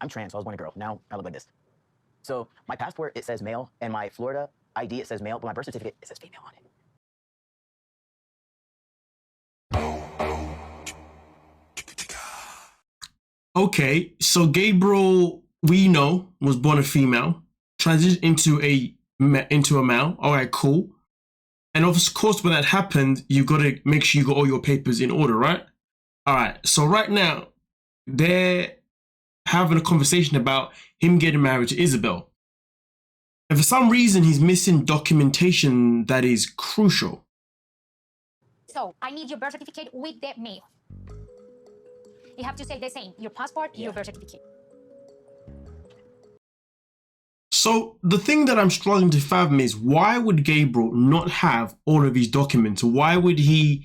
I'm trans, so I was born a girl. Now I look like this. So my passport, it says male, and my Florida ID, it says male, but my birth certificate, it says female on it. Okay, so Gabriel, we know, was born a female, transitioned into a male. All right, cool. And of course, when that happened, you got to make sure you got all your papers in order, right? All right, so right now, they're having a conversation about him getting married to Isabel. And for some reason, he's missing documentation that is crucial. So I need your birth certificate with the mail. You have to say the same, your passport, your birth certificate. So the thing that I'm struggling to fathom is, why would Gabriel not have all of these documents? Why would he,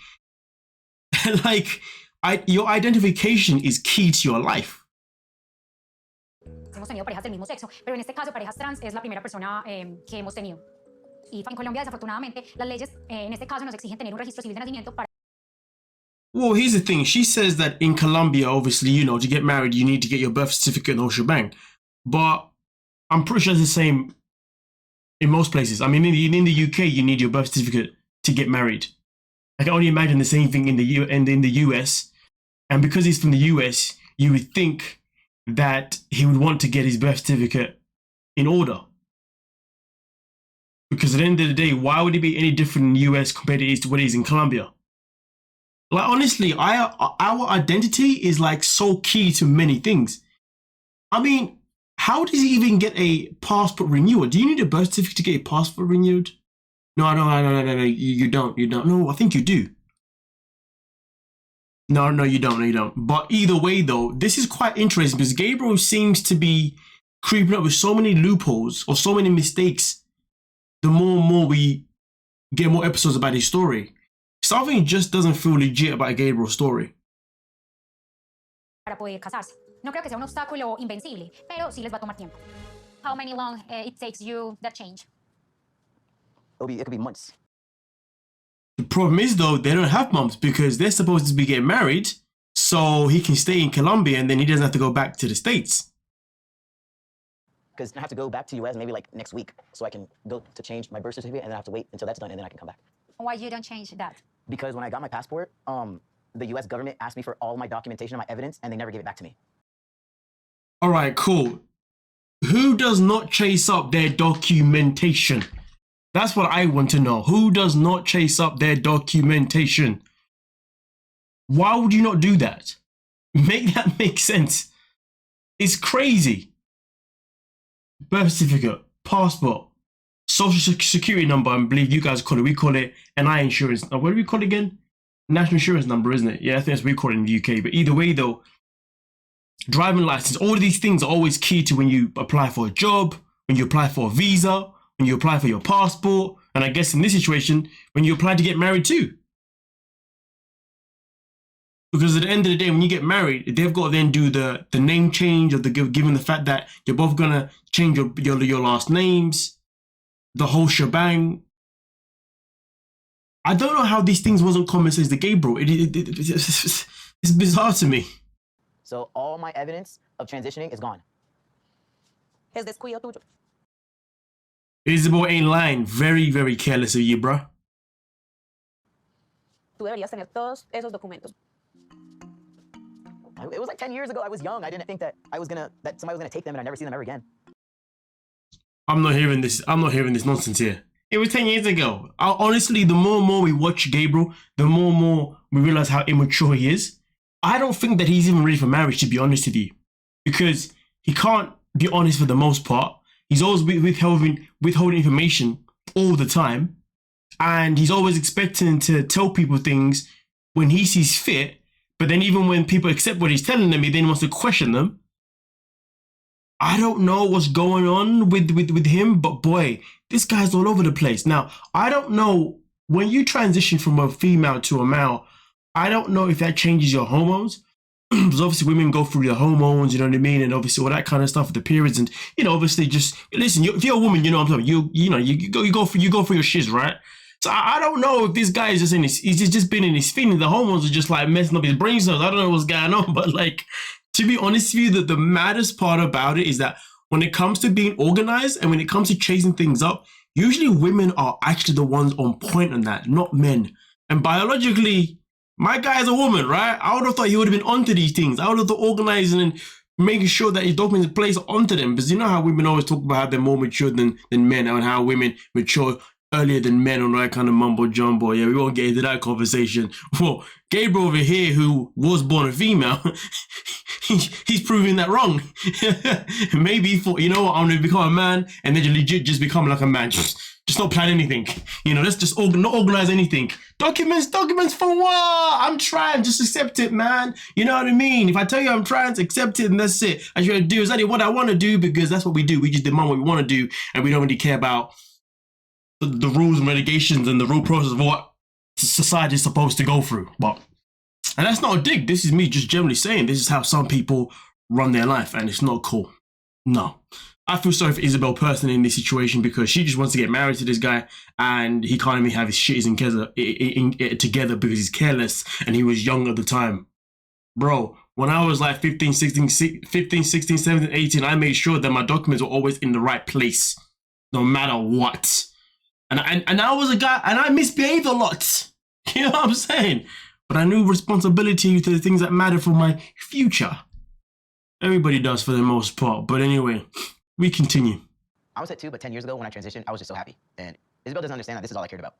like, your identification is key to your life. Hemos tenido parejas del mismo sexo, pero en este caso parejas trans es la primera persona que hemos tenido. Y en Colombia, desafortunadamente, las leyes en este caso nos exigen tener un registro civil de nacimiento para. Well, here's the thing. She says that in Colombia, obviously, you know, to get married, you need to get your birth certificate and the whole shebang. But I'm pretty sure it's the same in most places. I mean, in the UK, you need your birth certificate to get married. I can only imagine the same thing in the US. And because he's from the US, you would think that he would want to get his birth certificate in order. Because at the end of the day, why would it be any different in the US compared to what it is in Colombia? Like, honestly, our identity is like so key to many things. I mean, how does he even get a passport renewal? Do you need a birth certificate to get a passport renewed? No, you don't. No, I think you do. No, you don't. But either way, though, this is quite interesting because Gabriel seems to be creeping up with so many loopholes or so many mistakes. The more and more we get more episodes about his story, something just doesn't feel legit about Gabriel's story. Para poder casarse. No creo que sea un obstáculo invencible, pero sí les va a tomar tiempo. How many long it takes you that change? It could be months. The problem is, though, they don't have months because they're supposed to be getting married so he can stay in Colombia and then he doesn't have to go back to the States. Because I have to go back to US maybe like next week so I can go to change my birth certificate, and then I have to wait until that's done and then I can come back. Why you don't change that? Because when I got my passport, the US government asked me for all my documentation and my evidence, and they never gave it back to me. All right, cool. Who does not chase up their documentation? That's what I want to know. Who does not chase up their documentation? Why would you not do that? Make that make sense. It's crazy. Birth certificate, passport, social security number, I believe you guys call it. We call it NI insurance. What do we call it again? National insurance number, isn't it? Yeah, I think that's what we call it in the UK. But either way, though, driving license, all of these things are always key to when you apply for a job, when you apply for a visa, when you apply for your passport, and I guess in this situation, when you apply to get married too. Because at the end of the day, when you get married, they've got to then do the name change, or given the fact that you're both gonna change your last names, the whole shebang. I don't know how these things wasn't common sense to Gabriel. It's bizarre to me. So all my evidence of transitioning is gone. Es descuido tuyo. Isabel ain't lying. Very, very careless of you, bruh. Tú deberías tener todos esos documentos. It was like 10 years ago. I was young. I didn't think that somebody was gonna take them and I'd never see them ever again. I'm not hearing this nonsense here. It was 10 years ago. Honestly, the more and more we watch Gabriel, the more and more we realize how immature he is. I don't think that he's even ready for marriage, to be honest with you. Because he can't be honest for the most part. He's always withholding information all the time. And he's always expecting to tell people things when he sees fit. But then even when people accept what he's telling them, he then wants to question them. I don't know what's going on with him, but boy, this guy's all over the place. Now, I don't know, when you transition from a female to a male, I don't know if that changes your hormones. Because obviously women go through their hormones, you know what I mean? And obviously all that kind of stuff with the periods. And, you know, obviously just, listen, if you're a woman, you know what I'm talking, you go for your shiz, right? So I don't know if this guy is just he's just been in his feelings. The hormones are just like messing up his brain cells. I don't know what's going on, but like, To be honest with you, the maddest part about it is that when it comes to being organized and when it comes to chasing things up, usually women are actually the ones on point on that, not men. And biologically, my guy is a woman, right? I would have thought he would have been onto these things. I would have thought organizing and making sure that his documents are placed onto them. Because you know how women always talk about how they're more mature than men and how women mature earlier than men on that kind of mumbo jumbo. Yeah, we won't get into that conversation. Well, Gabriel over here, who was born a female, he's proving that wrong. Maybe he thought, you know what, I'm going to become a man and then legit just become like a man. Just not plan anything. You know, let's just not organize anything. Documents for what? I'm trans, just accept it, man. You know what I mean? If I tell you I'm trans, accept it and that's it. I should do exactly what I want to do because that's what we do. We just demand what we want to do and we don't really care about the rules and regulations and the rule process of what society is supposed to go through. But, and that's not a dig. This is me just generally saying this is how some people run their life and it's not cool. No. I feel sorry for Isabel personally in this situation because she just wants to get married to this guy and he can't even have his shit together because he's careless and he was young at the time. Bro, when I was like 15, 16, 17, 18, I made sure that my documents were always in the right place, no matter what. And I was a guy and I misbehaved a lot. You know what I'm saying? But I knew responsibility to the things that matter for my future. Everybody does for the most part. But anyway, we continue. I was at 2, but 10 years ago when I transitioned, I was just so happy. And Isabel doesn't understand that this is all I cared about.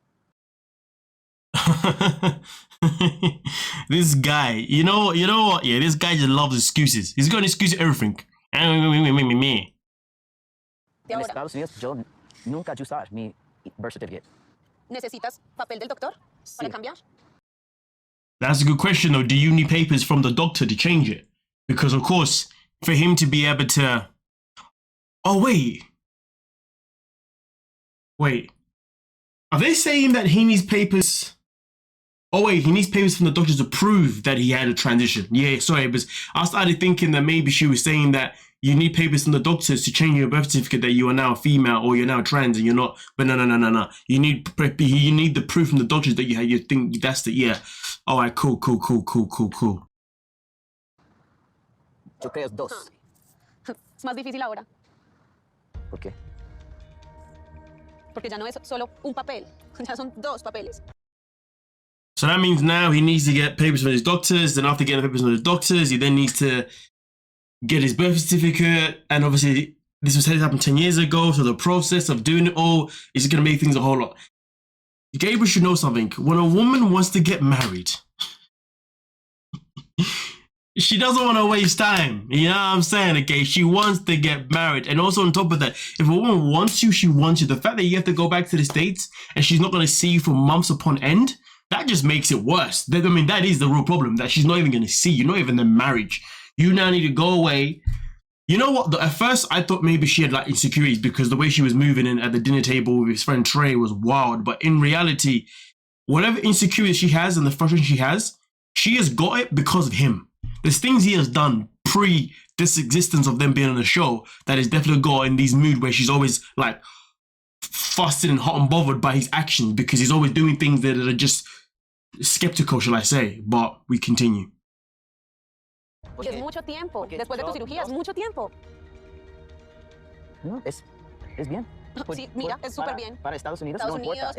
This guy, you know what? Yeah, this guy just loves excuses. He's got an excuse for everything. En Estados Unidos, yo nunca usar mi birth certificate. ¿Necesitas papel del doctor para cambiar? That's a good question, though. Do you need papers from the doctor to change it? Because, of course, for him to be able to... Oh, wait. Are they saying that he needs papers? Oh, wait, he needs papers from the doctor to prove that he had a transition. Yeah, sorry, but I started thinking that maybe she was saying that you need papers from the doctors to change your birth certificate that you are now a female or you're now trans and you're not. But no. You need the proof from the doctors that you think that's the, yeah. All right, cool. Yo creo 2. Es más difícil ahora, ¿Por qué? porque ya no es solo un papel, ya son 2 papeles. So that means now he needs to get papers from his doctors. Then after getting the papers from the doctors, he then needs to get his birth certificate. And obviously, this was happened 10 years ago. So the process of doing it all is going to make things a whole lot. Gabriel should know something. When a woman wants to get married, she doesn't want to waste time. You know what I'm saying? Okay, she wants to get married. And also on top of that, if a woman wants you, she wants you. The fact that you have to go back to the States and she's not going to see you for months upon end, that just makes it worse. I mean, that is the real problem, that she's not even going to see you, not even the marriage. You now need to go away. You know what? At first, I thought maybe she had like insecurities because the way she was moving in at the dinner table with his friend Trey was wild. But in reality, whatever insecurity she has and the frustration she has got it because of him. There's things he has done pre this existence of them being on the show that has definitely got in these moods where she's always like fussing and hot and bothered by his actions because he's always doing things that are just skeptical, shall I say. But we continue. Es mucho tiempo. Después de tu cirugía, es mucho tiempo. No, es bien. Sí, mira, es súper bien. Para Estados Unidos, no importa.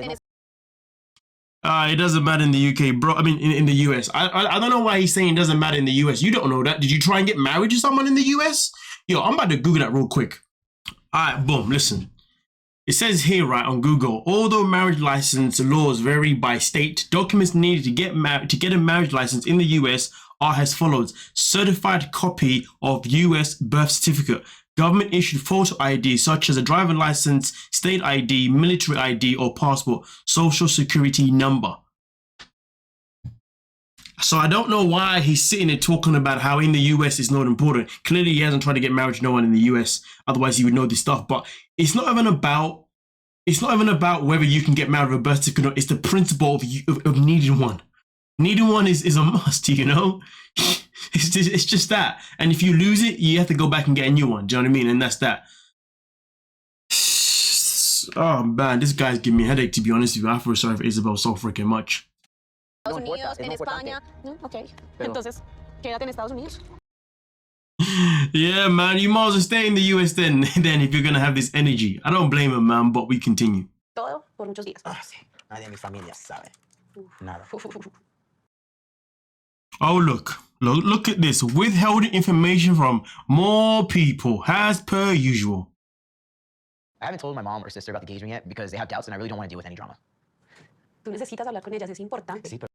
It doesn't matter in the UK, bro. I mean, in the US. I don't know why he's saying it doesn't matter in the US. You don't know that. Did you try and get married to someone in the US? Yo, I'm about to Google that real quick. All right, boom, listen. It says here, right, on Google, although marriage license laws vary by state, documents needed to get a marriage license in the US are as follows. Certified copy of US birth certificate. Government issued photo ID such as a driver license, state ID, military ID or passport, social security number. So I don't know why he's sitting there talking about how in the US it's not important. Clearly he hasn't tried to get married to no one in the US. Otherwise he would know this stuff. But it's not even about whether you can get married with a birth certificate or not. It's the principle of needing one. Needing one is a must, you know? It's just that. And if you lose it, you have to go back and get a new one. Do you know what I mean? And that's that. Oh, man, this guy's giving me a headache, to be honest with you. I feel sorry for Isabel so freaking much. Estados Unidos, en España. Ok, entonces, quédate en Estados Unidos. Yeah, man, you might as well stay in the US then if you're gonna have this energy. I don't blame him, man, but we continue. Todo por muchos días. Ah, sí. Nadie de mi familia sabe. Nada. Oh, look at this. Withholding information from more people, as per usual. I haven't told my mom or sister about the engagement yet because they have doubts and I really don't want to deal with any drama. Tú necesitas hablar con ellas, es importante. Sí, pero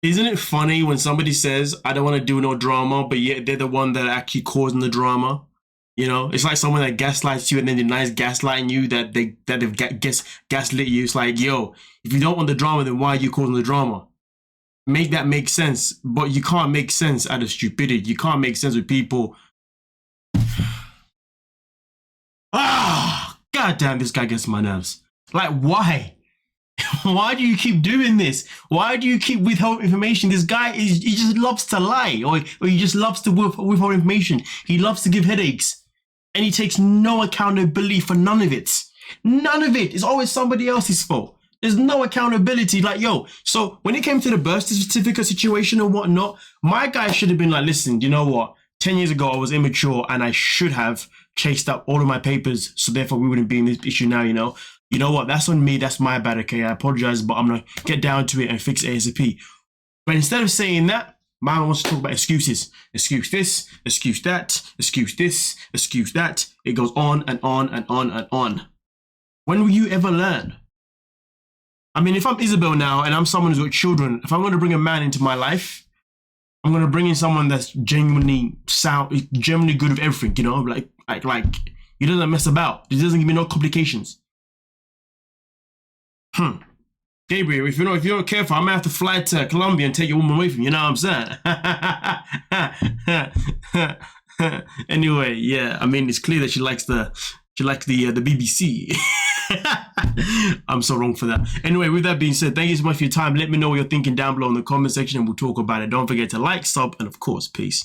Isn't it funny when somebody says, I don't want to do no drama, but yet they're the one that are actually causing the drama? You know, it's like someone that gaslights you and then denies gaslighting you, that they've gaslit you. It's like, yo, if you don't want the drama, then why are you causing the drama? Make that make sense, but you can't make sense out of stupidity. You can't make sense with people. Goddamn, this guy gets my nerves. Like, why? Why do you keep doing this? Why do you keep withholding information? This guy he just loves to lie, or he just loves to withhold information. He loves to give headaches, and he takes no accountability for none of it. None of it. It's always somebody else's fault. There's no accountability. Like, yo, so when it came to the birth certificate situation and whatnot, my guy should have been like, listen, you know what? 10 years ago, I was immature and I should have chased up all of my papers. So therefore, we wouldn't be in this issue now, you know? You know what? That's on me. That's my bad, okay? I apologize, but I'm going to get down to it and fix it ASAP. But instead of saying that, man wants to talk about excuses. Excuse this, excuse that, excuse this, excuse that. It goes on and on and on and on. When will you ever learn? I mean, if I'm Isabel now and I'm someone who's got children, if I'm going to bring a man into my life, I'm going to bring in someone that's genuinely good with everything, you know? Like he doesn't mess about. He doesn't give me no complications. Gabriel, if you're not careful, I'm gonna have to fly to Colombia and take your woman away from you. You know what I'm saying? Anyway, yeah. I mean, it's clear that she likes the BBC. I'm so wrong for that. Anyway, with that being said, thank you so much for your time. Let me know what you're thinking down below in the comment section, and we'll talk about it. Don't forget to like, sub, and of course, peace.